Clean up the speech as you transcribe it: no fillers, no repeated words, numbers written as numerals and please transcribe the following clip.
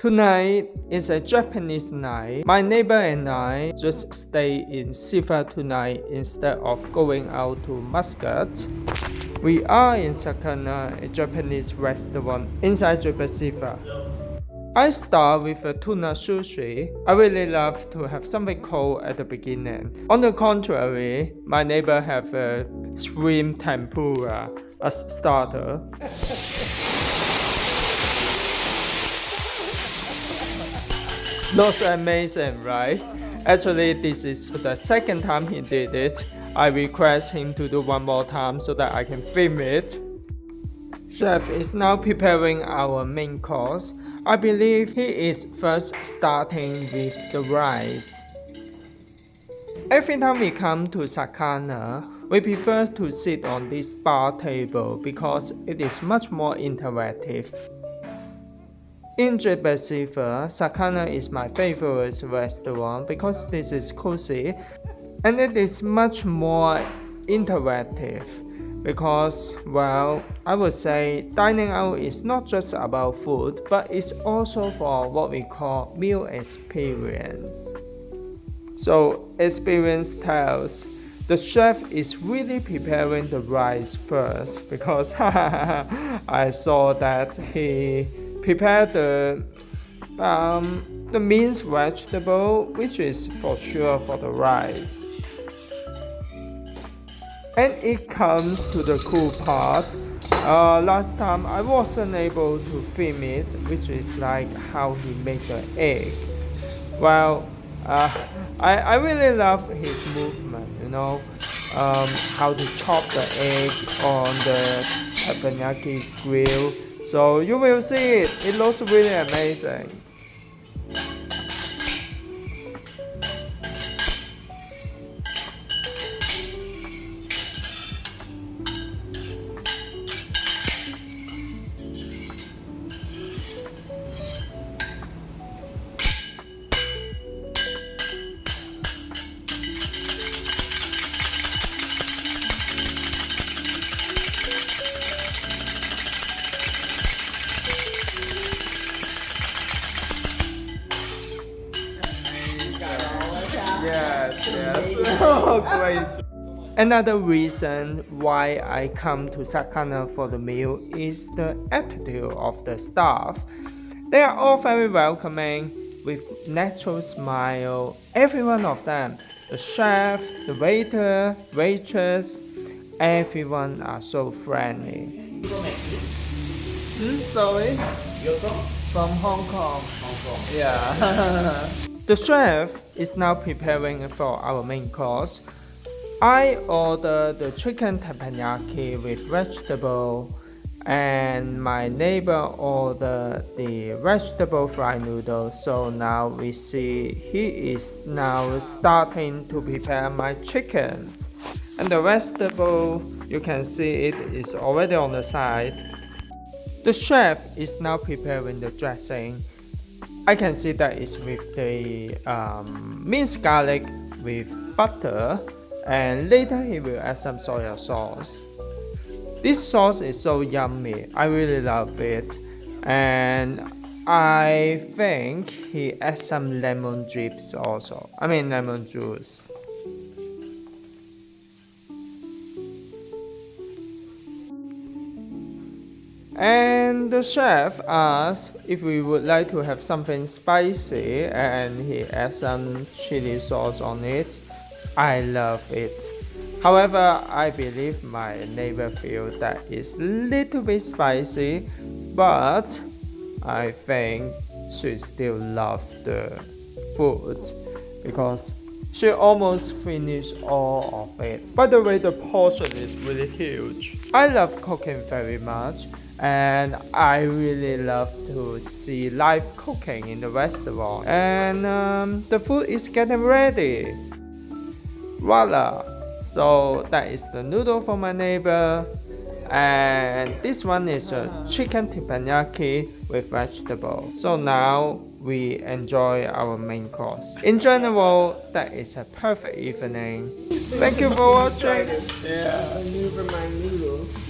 Tonight is a Japanese night. My neighbor and I just stay in Sifah tonight instead of going out to Muscat. We are in Sakana, a Japanese restaurant inside Jebel Sifah. I start with a tuna sushi. I really love to have something cold at the beginning. On the contrary, my neighbor have a shrimp tempura as starter. Looks amazing, right? Actually, this is the second time he did it. I request him to do one more time so that I can film it. Chef is now preparing our main course. I believe he is first starting with the rice. Every time we come to Sakana, we prefer to sit on this bar table because it is much more interactive. In Jebel Sifah, Sakana is my favorite restaurant because this is cozy and it is much more interactive because, well, I would say dining out is not just about food but it's also for what we call meal experience. So experience tells the chef is really preparing the rice first because I saw that he prepared the minced vegetable, which is for sure for the rice. And it comes to the cool part. Last time I wasn't able to film it, which is like how he made the eggs. Well, I really love his movement, how to chop the egg on the teppanyaki grill. So you will see it. It looks really amazing. Yes. Oh, great. Another reason why I come to Sakana for the meal is the attitude of the staff. They are all very welcoming with natural smile. Every one of them, the chef, the waiter, waitress, everyone are so friendly. Sorry? You're from Hong Kong. Hong Kong. Yeah. The chef is now preparing for our main course. I ordered the chicken teppanyaki with vegetable and my neighbor ordered the vegetable fried noodles. So now we see he is now starting to prepare my chicken. And the vegetable, you can see it is already on the side. The chef is now preparing the dressing. I can see that it's with the minced garlic with butter, and later he will add some soy sauce. This sauce is so yummy. I really love it, and I think he adds some lemon juice also. Lemon juice. And the chef asked if we would like to have something spicy and he adds some chili sauce on it. I love it. However, I believe my neighbor feels that it's a little bit spicy, but I think she still loves the food because she almost finished all of it. By the way, the portion is really huge. I love cooking very much. And I really love to see live cooking in the restaurant. And the food is getting ready. Voila! So that is the noodle for my neighbor. And this one is a chicken teppanyaki with vegetable. So now we enjoy our main course. In general, that is a perfect evening. Thank you for watching. Yeah. I knew for my noodles.